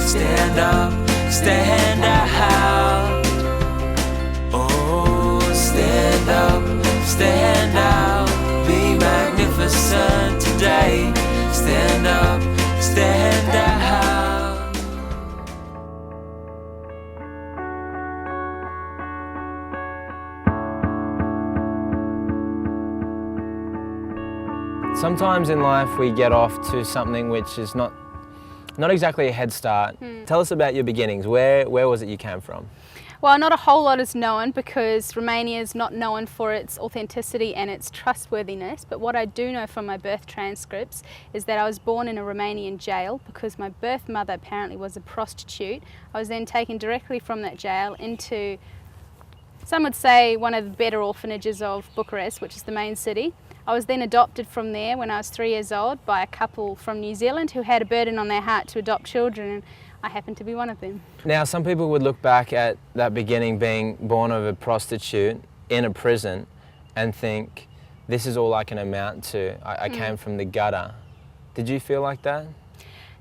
stand up, stand out. Oh, stand up, stand out. Be magnificent today. Stand up, stand out. Sometimes in life we get off to something which is not exactly a head start. Tell us about your beginnings. Where was it you came from? Well, not a whole lot is known because Romania is not known for its authenticity and its trustworthiness. But what I do know from my birth transcripts is that I was born in a Romanian jail because my birth mother apparently was a prostitute. I was then taken directly from that jail into, some would say, one of the better orphanages of Bucharest, which is the main city. I was then adopted from there when I was 3 years old by a couple from New Zealand who had a burden on their heart to adopt children, and I happened to be one of them. Now, some people would look back at that beginning, being born of a prostitute in a prison, and think, this is all I can amount to. I came from the gutter. Did you feel like that?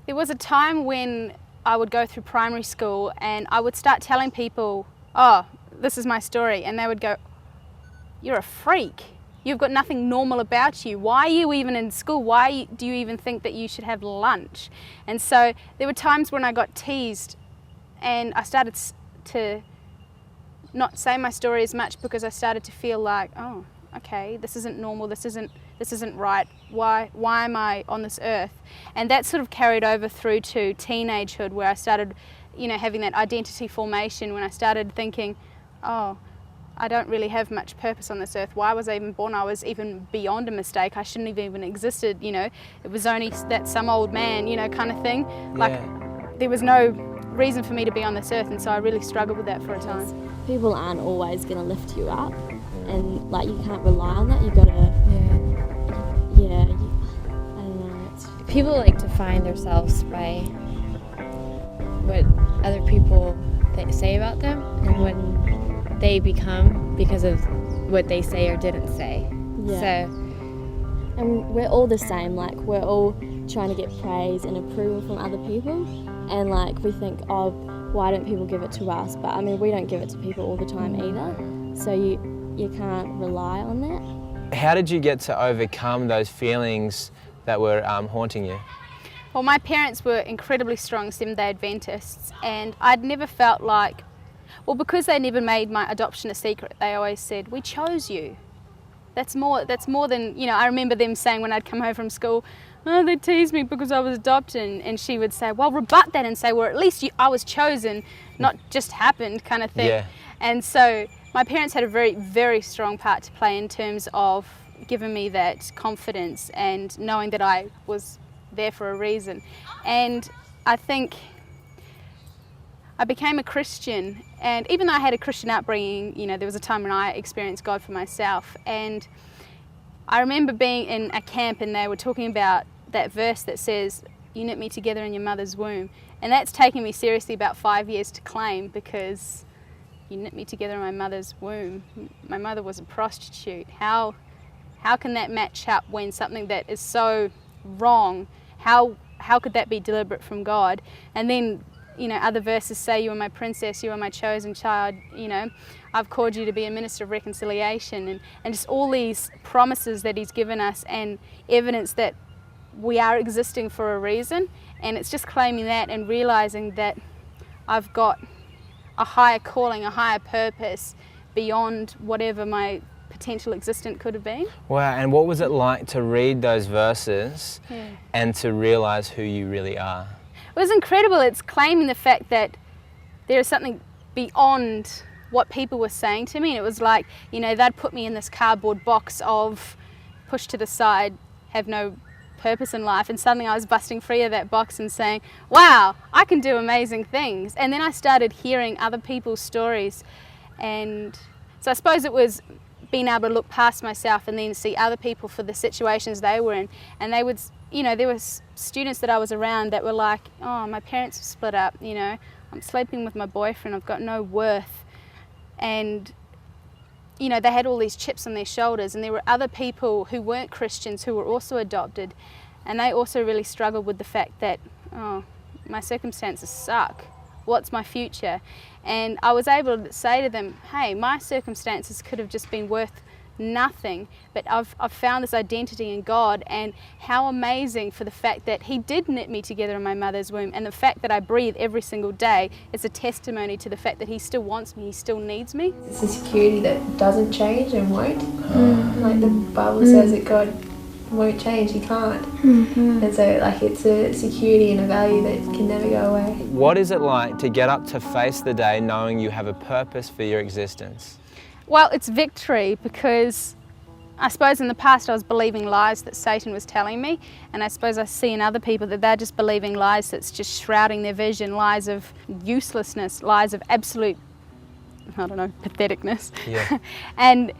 There was a time when I would go through primary school and I would start telling people, oh, this is my story, and they would go, you're a freak. You've got nothing normal about you. Why are you even in school? Why do you even think that you should have lunch? And so there were times when I got teased and I started to not say my story as much because I started to feel like, oh, okay, this isn't normal, this isn't right. Why am I on this earth? And that sort of carried over through to teenagehood, where I started, having that identity formation, when I started thinking, oh, I don't really have much purpose on this earth. Why was I even born? I was even beyond a mistake. I shouldn't have even existed, It was only that some old man, kind of thing. Like, there was no reason for me to be on this earth, and so I really struggled with that for a time. People aren't always going to lift you up, and you can't rely on that. You got to, I don't know. People like to find themselves by what other people say about them, and when they become because of what they say or didn't say. Yeah. So, and we're all the same. We're all trying to get praise and approval from other people, and we think, oh, why don't people give it to us? But we don't give it to people all the time either. So you can't rely on that. How did you get to overcome those feelings that were haunting you? Well, my parents were incredibly strong Seventh-day Adventists, and I'd never felt like, because they never made my adoption a secret, they always said, we chose you. That's more than, I remember them saying when I'd come home from school, oh, they teased me because I was adopted, and she would say, well, rebut that and say, well, at least I was chosen, not just happened, kind of thing. Yeah. And so my parents had a very, very strong part to play in terms of giving me that confidence and knowing that I was there for a reason. And I think I became a Christian, and even though I had a Christian upbringing, there was a time when I experienced God for myself. And I remember being in a camp and they were talking about that verse that says, you knit me together in your mother's womb. And that's taken me seriously about 5 years to claim, because you knit me together in my mother's womb. My mother was a prostitute. How can that match up when something that is so wrong, how could that be deliberate from God? And then other verses say, you are my princess, you are my chosen child, I've called you to be a minister of reconciliation, and just all these promises that he's given us and evidence that we are existing for a reason. And it's just claiming that and realizing that I've got a higher calling, a higher purpose beyond whatever my potential existence could have been. Wow, and what was it like to read those verses and to realize who you really are? It was incredible. It's claiming the fact that there is something beyond what people were saying to me. And it was like, they'd put me in this cardboard box of push to the side, have no purpose in life. And suddenly I was busting free of that box and saying, wow, I can do amazing things. And then I started hearing other people's stories. And so I suppose it was being able to look past myself and then see other people for the situations they were in. And they would, there were students that I was around that were like, oh, my parents have split up, I'm sleeping with my boyfriend, I've got no worth. And, they had all these chips on their shoulders, and there were other people who weren't Christians who were also adopted, and they also really struggled with the fact that, oh, my circumstances suck. What's my future? And I was able to say to them, hey, my circumstances could have just been worth nothing, but I've found this identity in God, and how amazing for the fact that He did knit me together in my mother's womb, and the fact that I breathe every single day is a testimony to the fact that He still wants me, He still needs me. It's a security that doesn't change and won't. Like the Bible says that God won't change, He can't. And so like it's a security and a value that can never go away. What is it like to get up to face the day knowing you have a purpose for your existence? Well, it's victory, because I suppose in the past I was believing lies that Satan was telling me, and I suppose I see in other people that they're just believing lies that's just shrouding their vision, lies of uselessness, lies of absolute, I don't know, patheticness. Yeah. And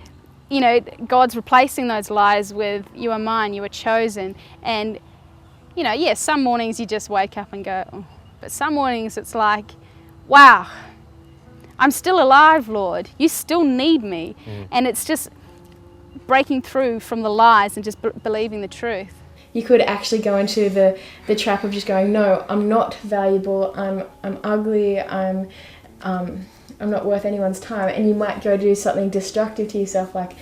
you know, God's replacing those lies with, you are mine, you are chosen. And you know, yes, some mornings you just wake up and go, oh. But some mornings it's like, wow, I'm still alive, Lord. You still need me. And it's just breaking through from the lies and just believing the truth. You could actually go into the trap of just going, no, I'm not valuable, I'm ugly, I'm not worth anyone's time, and you might go do something destructive to yourself, like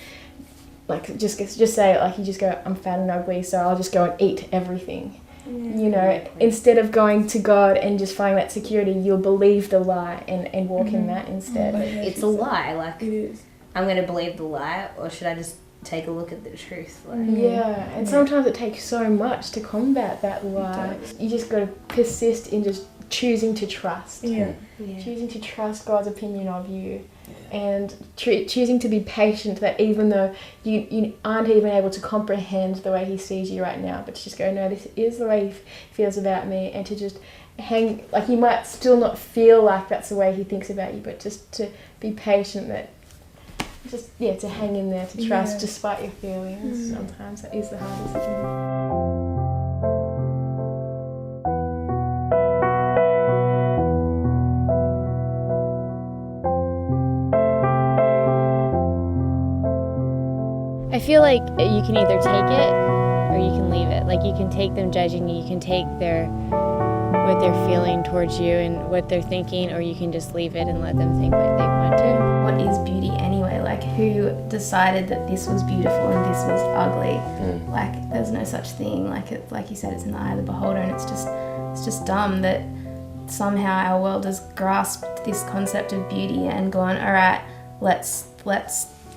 just say, like, you just go, I'm fat and ugly, so I'll just go and eat everything. You know, instead of going to God and just finding that security, you'll believe the lie and walk in that instead. It's a lie, like, It is. I'm going to believe the lie, or should I just take a look at the truth? Like, Yeah, and sometimes it takes so much to combat that lie. You just got to persist in just choosing to trust. Choosing to trust God's opinion of you, and choosing to be patient, that even though you aren't even able to comprehend the way He sees you right now, but to just go, no, this is the way He feels about me, and to just hang, like, you might still not feel like that's the way He thinks about you, but just to be patient, that just, to hang in there, to trust despite your feelings. Sometimes that is the hardest thing. I feel like you can either take it or you can leave it. Like, you can take them judging you, you can take what they're feeling towards you and what they're thinking, or you can just leave it and let them think what they want to. What is beauty anyway? Like, who decided that this was beautiful and this was ugly? Like, there's no such thing. Like you said, it's in the eye of the beholder, and it's just dumb that somehow our world has grasped this concept of beauty and gone, all right, let's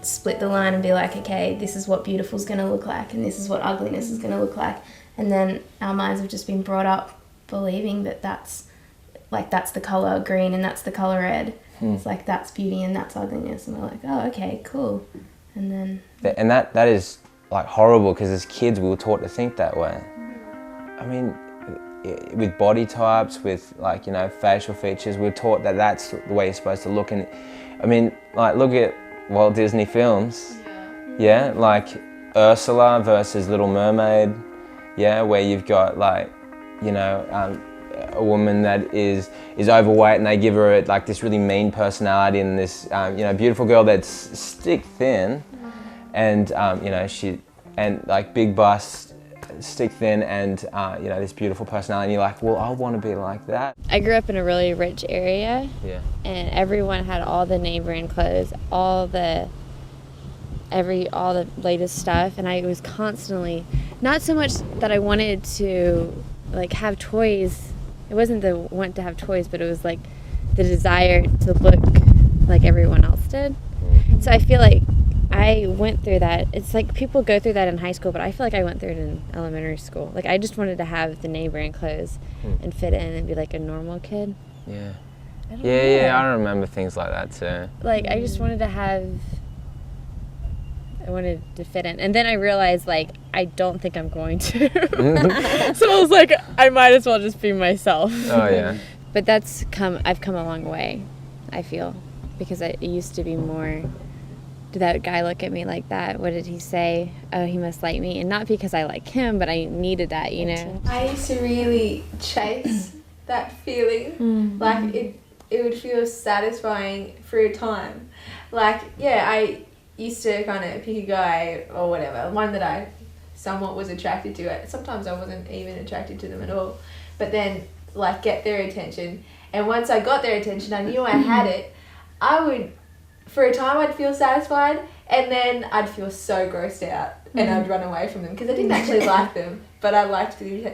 split the line and be like, okay, this is what beautiful is going to look like, and this is what ugliness is going to look like. And then our minds have just been brought up believing that that's the colour green and that's the colour red. It's like, that's beauty and that's ugliness, and we're like, oh, okay, cool. And then that is like horrible, because as kids we were taught to think that way. I mean, with body types, with, like, you know, facial features, we're taught that that's the way you're supposed to look. And I mean, like, look at Walt Disney films, like Ursula versus Little Mermaid, where you've got, like, you know, a woman that is overweight, and they give her like this really mean personality, and this you know, beautiful girl that's stick thin, and you know, and like big bust, stick thin, and you know, this beautiful personality, and you're like, well, I want to be like that. I grew up in a really rich area, and everyone had all the name brand clothes, all the latest stuff, and I was constantly, not so much that I wanted to like have toys. It wasn't the want to have toys, but it was like the desire to look like everyone else did. So I feel like I went through that. It's like people go through that in high school, but I feel like I went through it in elementary school. Like, I just wanted to have the name brand clothes and fit in and be like a normal kid. I remember things like that too. Like, I just wanted to fit in. And then I realized, like, I don't think I'm going to. So I was like, I might as well just be myself. Oh, yeah. But I've come a long way, I feel. Because it used to be more, did that guy look at me like that? What did he say? Oh, he must like me. And not because I like him, but I needed that, you know? I used to really chase that feeling. Like, it would feel satisfying for a time. Like, I used to kind of pick a guy or whatever, one that I somewhat was attracted to. Sometimes I wasn't even attracted to them at all. But then, like get their attention. And once I got their attention, I knew I had it. I would, for a time, I'd feel satisfied, and then I'd feel so grossed out, and I'd run away from them because I didn't actually like them, but I liked the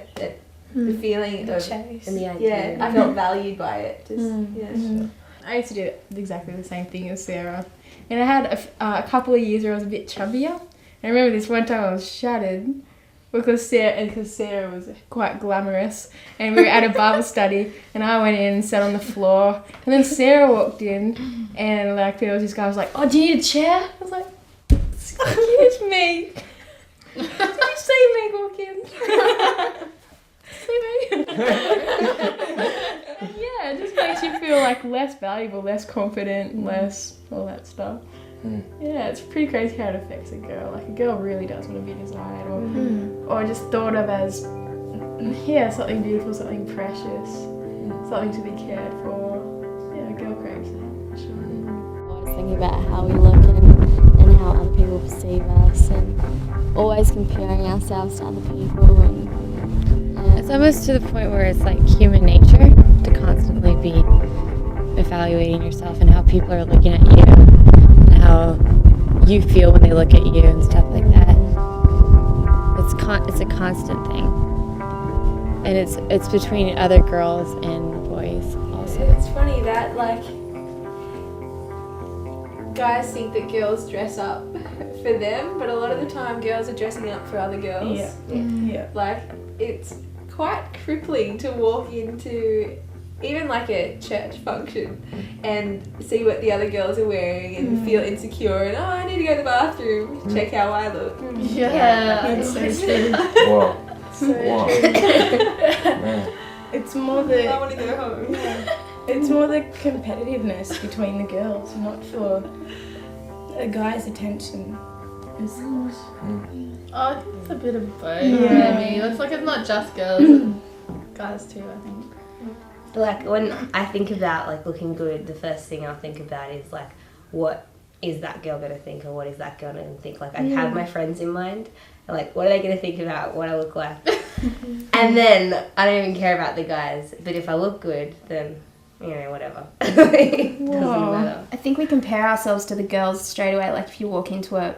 feeling of chase. And the idea. I felt valued by it. Just I used to do exactly the same thing as Sarah, and I had a couple of years where I was a bit chubbier. I remember this one time I was shattered because Sarah was quite glamorous, and we were at a Bible study, and I went in and sat on the floor, and then Sarah walked in, and like there was this guy who was like, "Oh, do you need a chair?" I was like, "Excuse me, did you see me walk in?" See me? Yeah, it just makes you feel like less valuable, less confident, less all that stuff. Yeah, it's pretty crazy how it affects a girl. Like a girl really does want to be desired or just thought of as, something beautiful, something precious, something to be cared for. Yeah, a girl craves that, for sure. Always thinking about how we look and how other people perceive us, and always comparing ourselves to other people. And It's almost to the point where it's like human nature to constantly be evaluating yourself and how people are looking at you and how you feel when they look at you and stuff like that. It's a constant thing, and it's between other girls and boys also. It's funny that like guys think that girls dress up for them, but a lot of the time girls are dressing up for other girls. Yeah. Like it's quite crippling to walk into even like a church function and see what the other girls are wearing and feel insecure and I need to go to the bathroom, check how I look. That's so true. Whoa. So Whoa. true. Man. It's more I want to go home. It's more the competitiveness between the girls, not for a guy's attention. I think it's a bit of both. Yeah. Maybe it's like it's not just girls, guys too. I think. Like when I think about like looking good, the first thing I'll think about is like, what is that girl gonna think, or what is that girl gonna think? Like I have my friends in mind, like what are they gonna think about what I look like? And then I don't even care about the guys, but if I look good, then whatever. It doesn't matter. I think we compare ourselves to the girls straight away. Like if you walk into a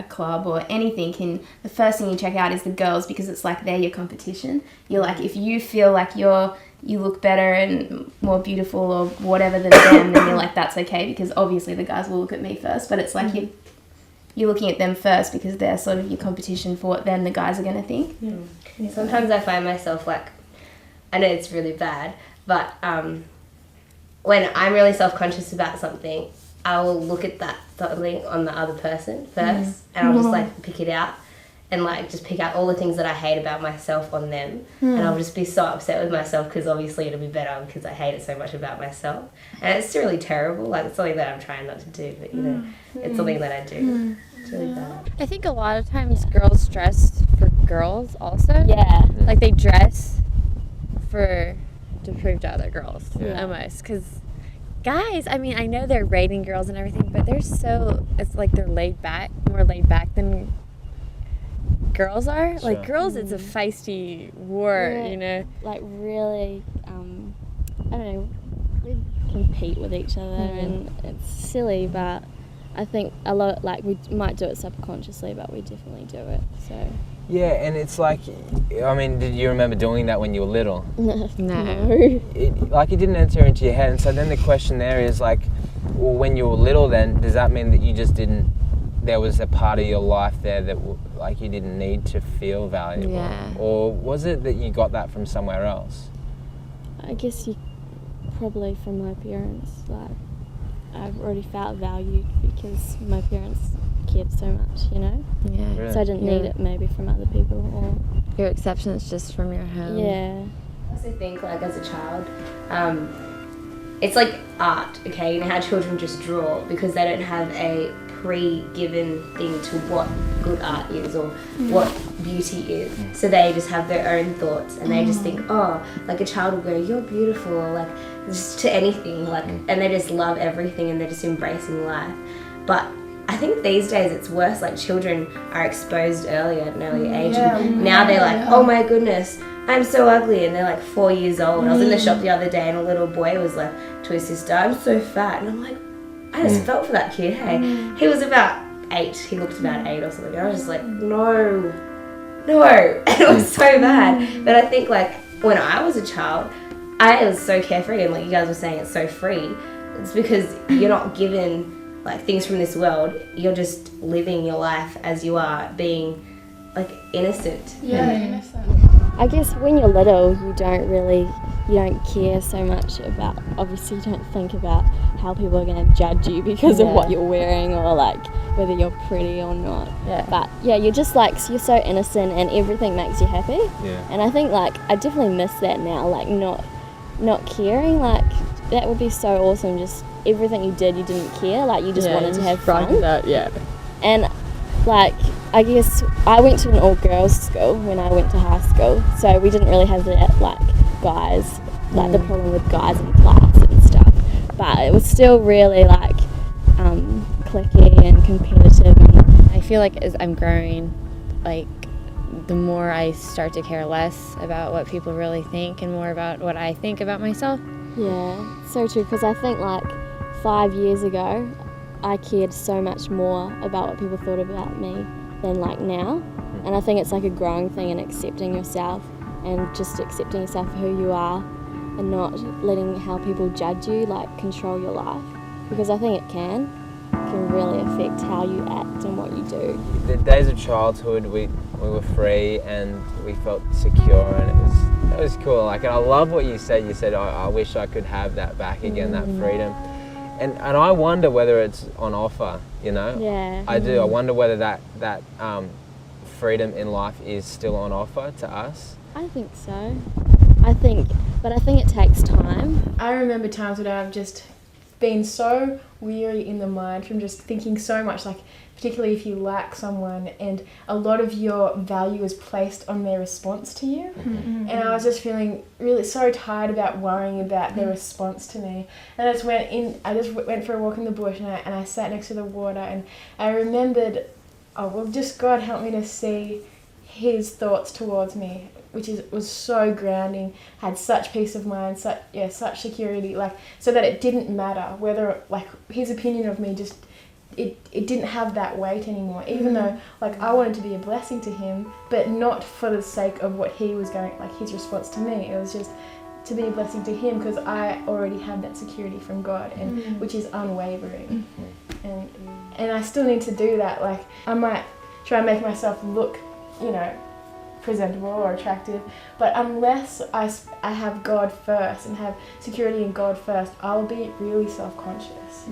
club or anything, and the first thing you check out is the girls because it's like they're your competition. You're like, if you feel like you look better and more beautiful or whatever than them, then you're like, that's okay because obviously the guys will look at me first. But it's like you're looking at them first because they're sort of your competition for what then the guys are going to think. Yeah. Sometimes I find myself like, I know it's really bad, but when I'm really self-conscious about something, I will look at that something on the other person first, and I'll just like pick it out and like just pick out all the things that I hate about myself on them, and I'll just be so upset with myself because obviously it'll be better because I hate it so much about myself, and it's really terrible. Like it's something that I'm trying not to do, but it's something that I do. It's really bad. I think a lot of times girls dress for girls also. yeah, Like they dress to prove to other girls almost, because guys, I mean, I know they're rating girls and everything, but it's like they're more laid back than girls are. Sure. Like girls, it's a feisty war, like really, I don't know, we compete with each other, and it's silly, but I think a lot, like we might do it subconsciously, but we definitely do it. So. Yeah, and it's like, I mean, did you remember doing that when you were little? No. It didn't enter into your head, and so then the question there is like, well, when you were little then, does that mean that you just didn't, there was a part of your life there that like you didn't need to feel valuable? Yeah. Or was it that you got that from somewhere else? I guess probably from my parents, like I've already felt valued because my parents cared so much, Yeah. Really? so I didn't need it maybe from other people, or Your acceptance just from your home. yeah. I also think like as a child, it's like art, okay? You know how children just draw because they don't have a pre-given thing to what good art is or what beauty is. So they just have their own thoughts and they just think, oh, like a child will go, you're beautiful, or like just to anything, like, and they just love everything and they're just embracing life. But I think these days it's worse, like children are exposed earlier at an early age. And now they're like, oh my goodness, I'm so ugly, and they're like 4 years old. I was in the shop the other day and a little boy was like to his sister, I'm so fat, and I'm like, I just felt for that kid, hey. He was about 8, he looked about 8 or something, and I was just like, no, and it was so bad. But I think like when I was a child, I was so carefree, and like you guys were saying, it's so free. It's because you're not given like things from this world, you're just living your life as you are, being like innocent. Innocent. I guess when you're little, you don't care so much about, obviously you don't think about how people are going to judge you because of what you're wearing or like whether you're pretty or not. But you're just like, you're so innocent and everything makes you happy. And I think like I definitely miss that now, like not caring, like that would be so awesome. Just everything you did, you didn't care, like you just wanted to have fun. And like I guess I went to an all-girls school when I went to high school, so we didn't really have that like guys, like the problem with guys in class and stuff. But it was still really like cliquey and competitive. And I feel like as I'm growing, like the more I start to care less about what people really think and more about what I think about myself. Yeah, so true, because I think like 5 years ago I cared so much more about what people thought about me than like now. And I think it's like a growing thing and accepting yourself and just accepting yourself for who you are and not letting how people judge you like control your life, because I think it can really affect how you act and what you do. The days of childhood, we were free and we felt secure, and it was cool. Like, and I love what you said. You said, I wish I could have that back again, that freedom. And I wonder whether it's on offer, you know? Yeah. I do. I wonder whether that freedom in life is still on offer to us. I think so. But I think it takes time. I remember times when I've just been so weary in the mind from just thinking so much, like particularly if you like someone and a lot of your value is placed on their response to you. And I was just feeling really so tired about worrying about their response to me. And I just went for a walk in the bush and I sat next to the water, and I remembered, just God help me to see his thoughts towards me, which was so grounding, had such peace of mind, such security, like, so that it didn't matter whether, like, his opinion of me just, it didn't have that weight anymore, even though, like, I wanted to be a blessing to him, but not for the sake of what he was going, like, his response to me. It was just to be a blessing to him because I already had that security from God, and which is unwavering. And I still need to do that. Like, I might try and make myself look, presentable or attractive, but unless I have God first and have security in God first, I'll be really self-conscious.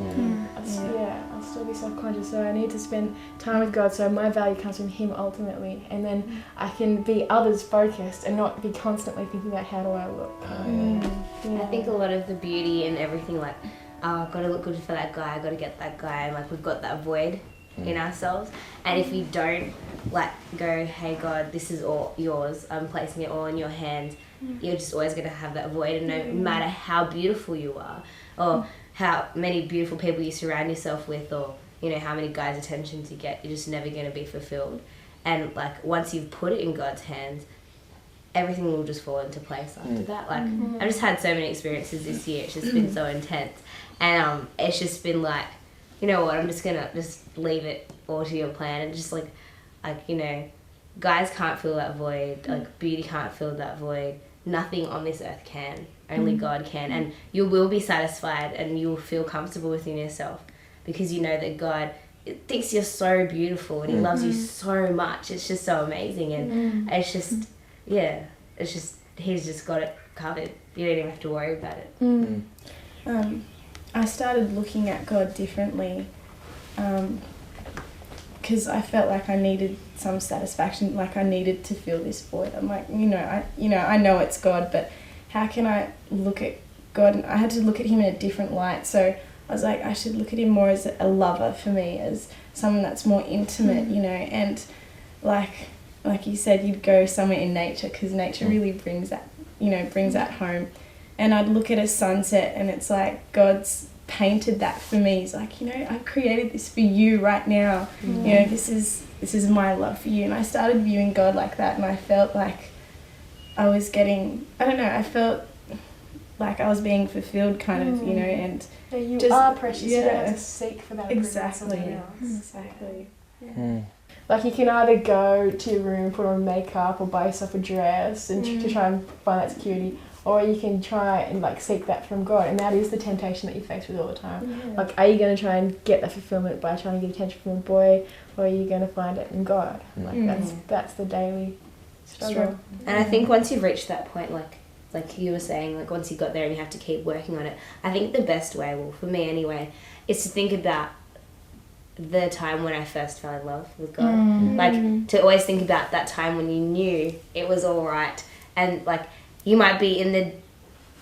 I'll still be self-conscious, so I need to spend time with God so my value comes from him ultimately, and then I can be others focused and not be constantly thinking about how do I look. I think a lot of the beauty and everything, like, I've got to look good for that guy, I've got to get that guy, and like we've got that void in ourselves, and if you don't like go, hey God, this is all yours, I'm placing it all in your hands, you're just always going to have that void, and no matter how beautiful you are or how many beautiful people you surround yourself with, or how many guys' attentions you get, you're just never going to be fulfilled. And like once you've put it in God's hands, everything will just fall into place after that. Like I've just had so many experiences this year, it's just been so intense, and it's just been like, you know what, I'm just gonna leave it all to your plan, and just like guys can't fill that void, like beauty can't fill that void, nothing on this earth can, only God can, and you will be satisfied and you will feel comfortable within yourself because you know that God thinks you're so beautiful and he loves you so much. It's just so amazing, and it's just he's just got it covered. You don't even have to worry about it. I started looking at God differently because I felt like I needed some satisfaction, like I needed to fill this void. I'm like, I know it's God, but how can I look at God? And I had to look at him in a different light. So I was like, I should look at him more as a lover for me, as someone that's more intimate, and like you said, you'd go somewhere in nature because nature really brings that home. And I'd look at a sunset and it's like God's painted that for me. He's like, I've created this for you right now. This is my love for you. And I started viewing God like that, and I felt like I was getting, I don't know, I felt like I was being fulfilled kind of, you know, and Yeah, you just- are precious. You don't yeah. have to seek for that approval from Exactly. someone else. Exactly. Like you can either go to your room, put on makeup, or buy yourself a dress, and to try and find that security, or you can try and like seek that from God, and that is the temptation that you face with all the time. Like, are you going to try and get that fulfillment by trying to get attention from a boy, or are you going to find it in God? Like that's the daily struggle. And I think once you've reached that point, like you were saying, like once you got there and you have to keep working on it, I think the best way, well for me anyway, is to think about the time when I first fell in love with God. Like to always think about that time when you knew it was all right, and like you might be in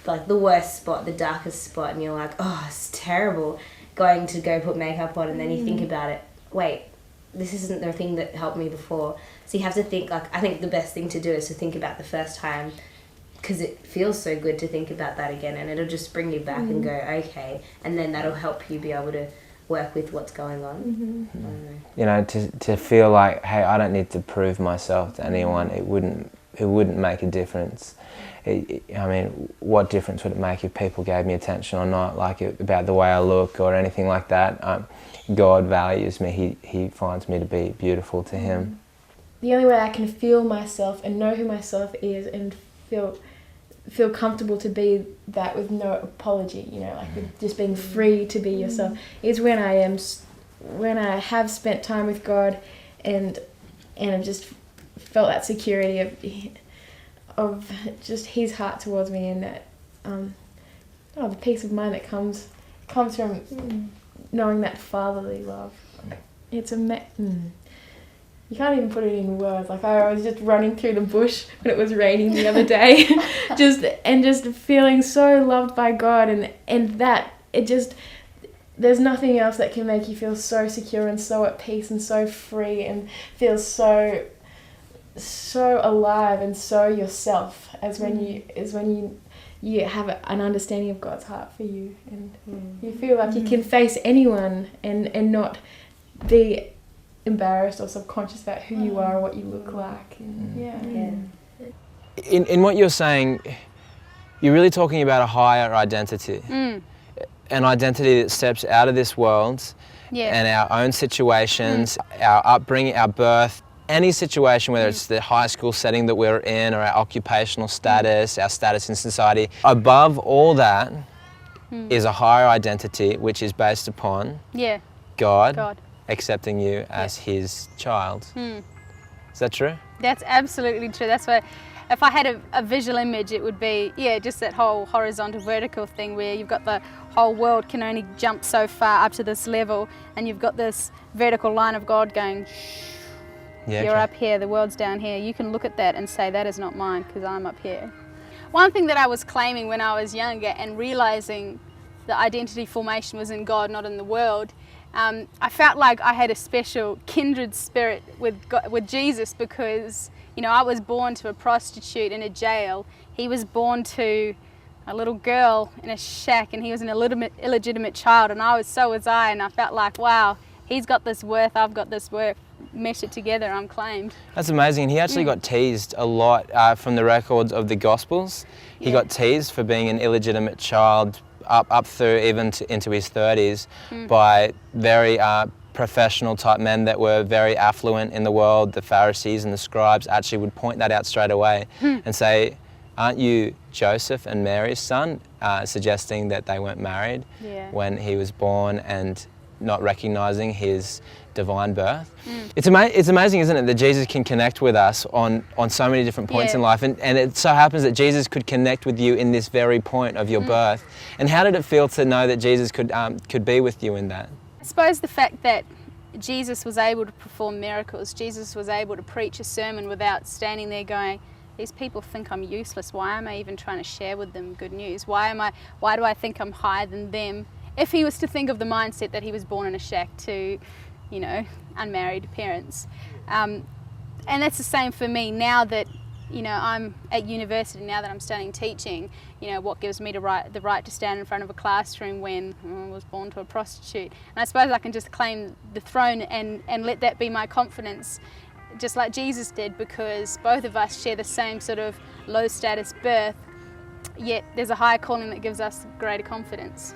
the worst spot, the darkest spot, and you're like, oh, it's terrible, going to go put makeup on, and then you think about it, wait, this isn't the thing that helped me before. So you have to think, like, I think the best thing to do is to think about the first time, because it feels so good to think about that again, and it'll just bring you back and go, okay, and then that'll help you be able to work with what's going on. I don't know. You know, to feel like, hey, I don't need to prove myself to anyone. It wouldn't make a difference. I mean, what difference would it make if people gave me attention or not? Like about the way I look or anything like that. God values me. He finds me to be beautiful to Him. The only way I can feel myself and know who myself is and feel comfortable to be that with no apology, you know, like with just being free to be yourself, is when I have spent time with God and I've just felt that security of just His heart towards me, and that the peace of mind that comes from knowing that fatherly love. It's you can't even put it in words. Like I was just running through the bush when it was raining the other day, just feeling so loved by God, and that it just, there's nothing else that can make you feel so secure and so at peace and so free and feel so alive and so yourself as when you have an understanding of God's heart for you, and you feel like you can face anyone and not be embarrassed or subconscious about who you are or what you look like. In what you're saying, you're really talking about a higher identity. An identity that steps out of this world and our own situations, our upbringing, our birth, any situation, whether it's the high school setting that we're in or our occupational status, our status in society. Above all that is a higher identity which is based upon God accepting you as His child. Is that true? That's absolutely true. That's why, if I had a visual image, it would be, just that whole horizontal vertical thing where you've got the whole world can only jump so far up to this level, and you've got this vertical line of God going, you're up here, the world's down here. You can look at that and say, that is not mine because I'm up here. One thing that I was claiming when I was younger and realizing the identity formation was in God, not in the world, I felt like I had a special kindred spirit with Jesus, because, you know, I was born to a prostitute in a jail. He was born to a little girl in a shack, and he was an illegitimate child, and so was I, and I felt like, wow, he's got this worth, I've got this worth. Mesh it together, I'm claimed. That's amazing. He actually got teased a lot from the records of the Gospels. He got teased for being an illegitimate child up through even into his 30s by very professional type men that were very affluent in the world. The Pharisees and the scribes actually would point that out straight away and say, aren't you Joseph and Mary's son? Suggesting that they weren't married when he was born, and not recognizing his divine birth. It's amazing, isn't it, that Jesus can connect with us on so many different points in life, and it so happens that Jesus could connect with you in this very point of your birth. And how did it feel to know that Jesus could be with you in that? I suppose the fact that Jesus was able to perform miracles, Jesus was able to preach a sermon without standing there going, these people think I'm useless, why am I even trying to share with them good news? Why do I think I'm higher than them? If he was to think of the mindset that he was born in a shack to, you know, unmarried parents. And that's the same for me now that, you know, I'm at university, now that I'm studying teaching. You know, what gives me the right to stand in front of a classroom when I was born to a prostitute? And I suppose I can just claim the throne and let that be my confidence, just like Jesus did, because both of us share the same sort of low status birth, yet there's a higher calling that gives us greater confidence.